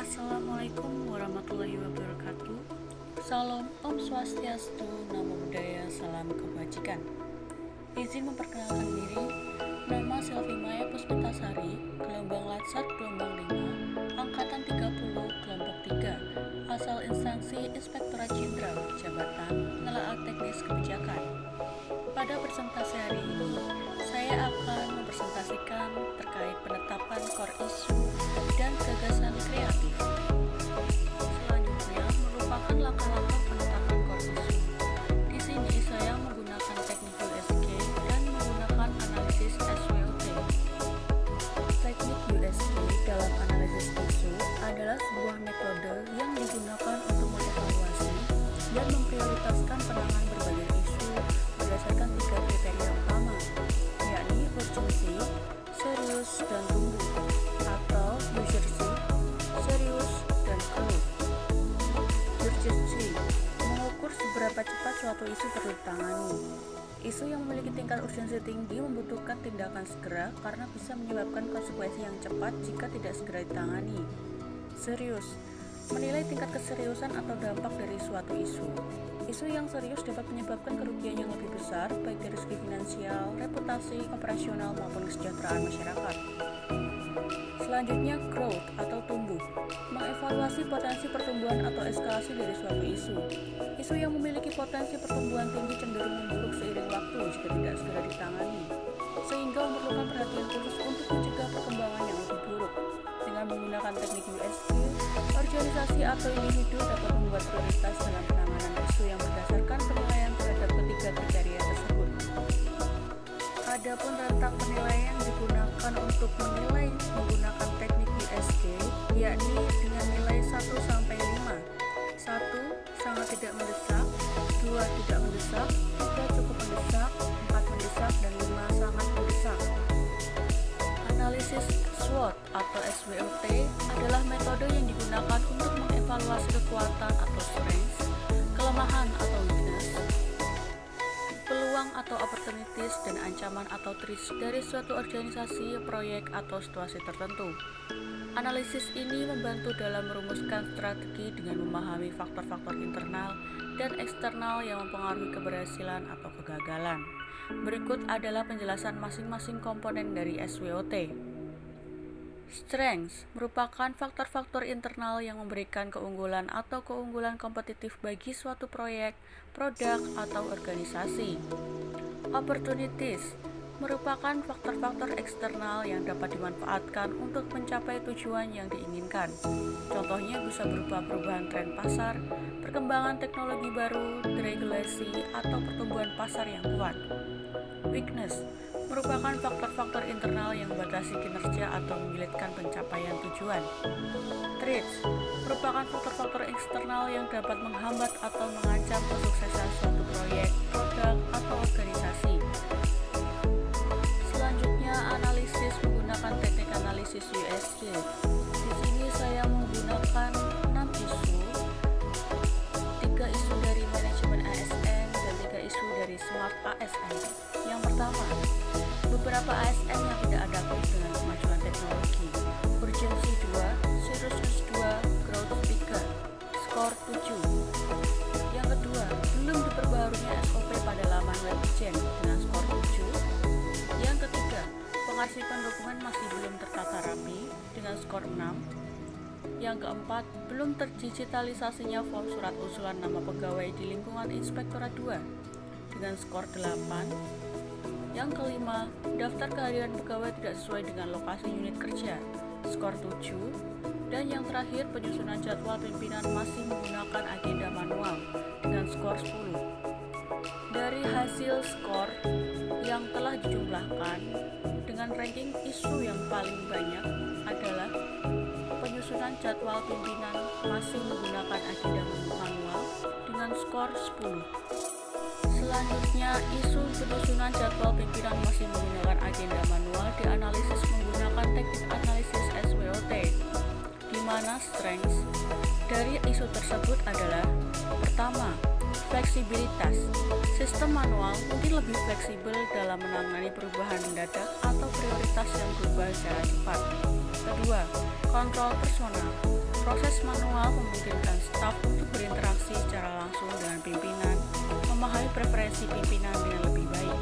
Assalamualaikum warahmatullahi wabarakatuh. Salam Om Swastiastu, Namo Buddhaya, salam kebajikan. Izin memperkenalkan diri, nama Selvi Maya Puspitasari, gelombang Latsat gelombang 5, angkatan 30, kelompok 3, asal instansi Inspektorat Jenderal, jabatan Penelaah Teknis Kebijakan. Pada presentasi hari ini, saya akan mempresentasikan terkait penetapan core issue dan gagasan kreatif. Selanjutnya merupakan langkah-langkah penetapan core issue. Di sini saya menggunakan teknik USG dan menggunakan analisis SWOT. Teknik USG dalam analisis isu adalah sebuah metode yang digunakan untuk mengevaluasi dan memprioritaskan penanganan berbagai isu berdasarkan 3 kriteria utama, yakni urgency, serius, dan tumbuh, atau urgency, serius, dan growth. Urgency mengukur seberapa cepat suatu isu perlu ditangani. Isu yang memiliki tingkat urgensi tinggi membutuhkan tindakan segera karena bisa menyebabkan konsekuensi yang cepat jika tidak segera ditangani. Serius menilai tingkat keseriusan atau dampak dari suatu isu. Isu yang serius dapat menyebabkan kerugian yang lebih besar, baik dari segi finansial, reputasi, operasional, maupun kesejahteraan masyarakat. Selanjutnya, growth atau tumbuh, mengevaluasi potensi pertumbuhan atau eskalasi dari suatu isu. Isu yang memiliki potensi pertumbuhan tinggi cenderung memburuk seiring waktu jika tidak segera ditangani, sehingga memerlukan perhatian khusus untuk mencegah perkembangan yang lebih buruk. Dengan menggunakan teknik USG, organisasi atau individu dapat membuat prioritas dalam penanganan isu yang berdasarkan penilaian terhadap ketiga kriteria tersebut. Adapun rentang penilaian yang digunakan untuk menilai menggunakan teknik USG yakni dengan nilai 1 sampai 5. 1 sangat tidak mendesak, 2 tidak mendesak, 3 cukup mendesak, 4 mendesak, dan 5 sangat mendesak. Analisis SWOT atau SWOT adalah metode yang digunakan untuk mengevaluasi kekuatan atau strengths, kelemahan atau weakness, peluang atau opportunities, dan ancaman atau threats dari suatu organisasi, proyek, atau situasi tertentu. Analisis ini membantu dalam merumuskan strategi dengan memahami faktor-faktor internal dan eksternal yang mempengaruhi keberhasilan atau kegagalan. Berikut adalah penjelasan masing-masing komponen dari SWOT. Strengths merupakan faktor-faktor internal yang memberikan keunggulan atau keunggulan kompetitif bagi suatu proyek, produk, atau organisasi. Opportunities merupakan faktor-faktor eksternal yang dapat dimanfaatkan untuk mencapai tujuan yang diinginkan. Contohnya bisa berupa perubahan tren pasar, perkembangan teknologi baru, deregulasi, atau pertumbuhan pasar yang kuat. Weakness merupakan faktor-faktor internal yang membatasi kinerja atau menyulitkan pencapaian tujuan. Threats merupakan faktor-faktor eksternal yang dapat menghambat atau mengancam kesuksesan suatu proyek, produk, atau organisasi. Selanjutnya, analisis menggunakan teknik analisis USG. Di sini saya menggunakan 6 isu, 3 isu dari manajemen ASN dan 3 isu dari Smart ASN. Yang pertama, beberapa ASN yang tidak adaptif dengan kemajuan teknologi. Urgency 2, seriousness 2, growth 3, skor 7. Yang kedua, belum diperbaharunya SOP pada laman webgen dengan skor 7. Yang ketiga, pengarsipan dokumen masih belum tertata rapi dengan skor 6. Yang keempat, belum terdigitalisasinya form surat usulan nama pegawai di lingkungan Inspektorat 2 dengan skor 8. Yang kelima, daftar kehadiran pegawai tidak sesuai dengan lokasi unit kerja, skor 7. Dan yang terakhir, penyusunan jadwal pimpinan masih menggunakan agenda manual dengan skor 10. Dari hasil skor yang telah dijumlahkan, dengan ranking isu yang paling banyak adalah penyusunan jadwal pimpinan masih menggunakan agenda manual dengan skor 10. Selanjutnya, isu penyusunan jadwal pimpinan masih menggunakan agenda manual dianalisis menggunakan teknik analisis SWOT, di mana strengths dari isu tersebut adalah: pertama, fleksibilitas. Sistem manual mungkin lebih fleksibel dalam menangani perubahan mendadak atau prioritas yang berubah secara cepat. Kedua, kontrol personal. Proses manual memungkinkan staf untuk berinteraksi secara langsung dengan pimpinan, memahami preferensi pimpinan dengan lebih baik.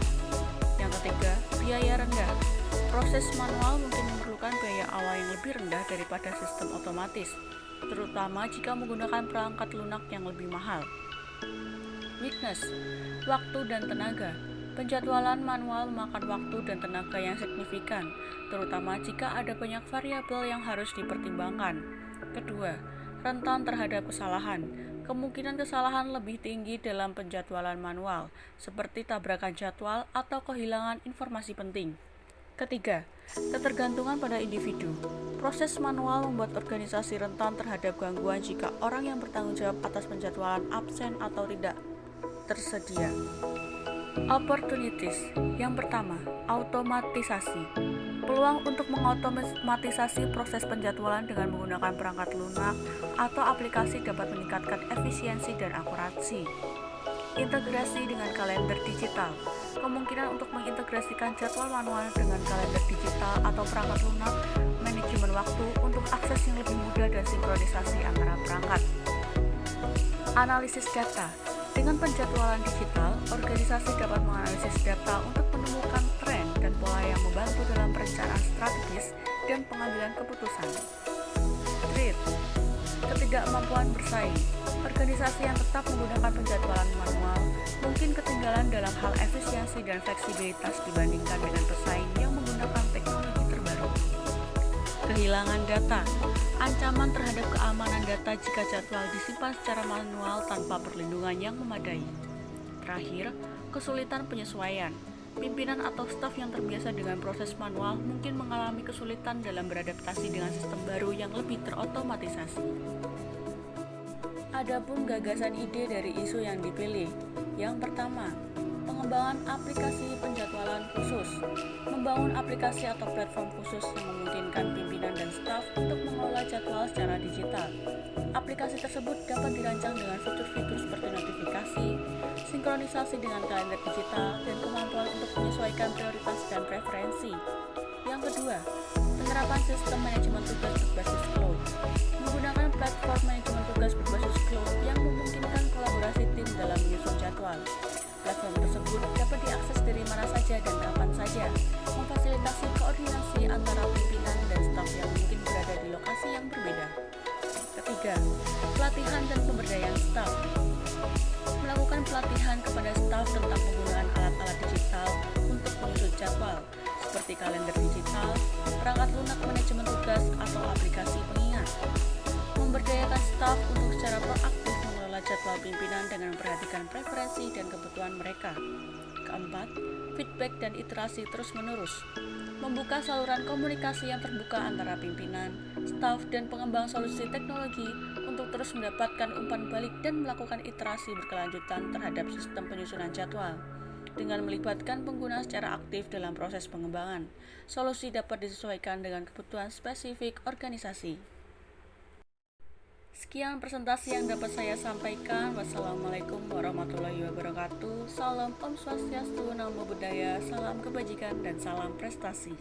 Yang ketiga, biaya rendah. Proses manual mungkin memerlukan biaya awal yang lebih rendah daripada sistem otomatis, terutama jika menggunakan perangkat lunak yang lebih mahal. Weakness, waktu dan tenaga. Penjadwalan manual memakan waktu dan tenaga yang signifikan, terutama jika ada banyak variabel yang harus dipertimbangkan. Kedua, rentan terhadap kesalahan. Kemungkinan kesalahan lebih tinggi dalam penjadwalan manual, seperti tabrakan jadwal atau kehilangan informasi penting. Ketiga, ketergantungan pada individu. Proses manual membuat organisasi rentan terhadap gangguan jika orang yang bertanggung jawab atas penjadwalan absen atau tidak tersedia. Opportunities. Yang pertama, automatisasi. Peluang untuk mengotomatisasi proses penjadwalan dengan menggunakan perangkat lunak atau aplikasi dapat meningkatkan efisiensi dan akurasi. Integrasi dengan kalender digital. Kemungkinan untuk mengintegrasikan jadwal manual dengan kalender digital atau perangkat lunak, manajemen waktu untuk akses yang lebih mudah dan sinkronisasi antara perangkat. Analisis data. Dengan penjadwalan digital, organisasi dapat menganalisis data untuk menemukan tren dan pola yang membantu dalam perencanaan strategis dan pengambilan keputusan. Threat. Ketidakmampuan bersaing. Organisasi yang tetap menggunakan penjadwalan manual mungkin ketinggalan dalam hal efisiensi dan fleksibilitas dibandingkan dengan pesaing yang menggunakan teknologi terbaru. Kehilangan data. Ancaman terhadap keamanan data jika jadwal disimpan secara manual tanpa perlindungan yang memadai. Terakhir, kesulitan penyesuaian. Pimpinan atau staf yang terbiasa dengan proses manual mungkin mengalami kesulitan dalam beradaptasi dengan sistem baru yang lebih terotomatisasi. Adapun gagasan ide dari isu yang dipilih. Yang pertama, pengembangan aplikasi penjadwalan khusus. Membangun aplikasi atau platform khusus yang memungkinkan pimpinan dan staf untuk mengelola jadwal secara digital. Aplikasi tersebut dapat dirancang dengan fitur-fitur seperti notifikasi, sinkronisasi dengan kalender digital, dan kemampuan untuk menyesuaikan prioritas dan preferensi. Yang kedua, penerapan sistem manajemen tugas berbasis cloud. Menggunakan platform manajemen tugas berbasis cloud yang memungkinkan kolaborasi tim dalam menyusun jadwal. Platform tersebut dapat diakses dari mana saja dan kapan saja, memfasilitasi koordinasi antara pimpinan dan staf yang mungkin berada di lokasi yang berbeda. Ketiga, pelatihan dan pemberdayaan staf. Melakukan pelatihan kepada staf tentang penggunaan alat-alat digital untuk menyusun jadwal, seperti kalender digital, perangkat lunak manajemen tugas, atau aplikasi pengingat. Memberdayakan staf untuk secara proaktif mengelola jadwal pimpinan dengan memperhatikan preferensi dan kebutuhan mereka. Keempat, feedback dan iterasi terus-menerus. Membuka saluran komunikasi yang terbuka antara pimpinan, staf, dan pengembang solusi teknologi untuk terus mendapatkan umpan balik dan melakukan iterasi berkelanjutan terhadap sistem penyusunan jadwal. Dengan melibatkan pengguna secara aktif dalam proses pengembangan, solusi dapat disesuaikan dengan kebutuhan spesifik organisasi. Sekian presentasi yang dapat saya sampaikan. Wassalamualaikum warahmatullahi wabarakatuh. Salam Om Swastiastu, Namo Buddhaya, salam kebajikan, dan salam prestasi.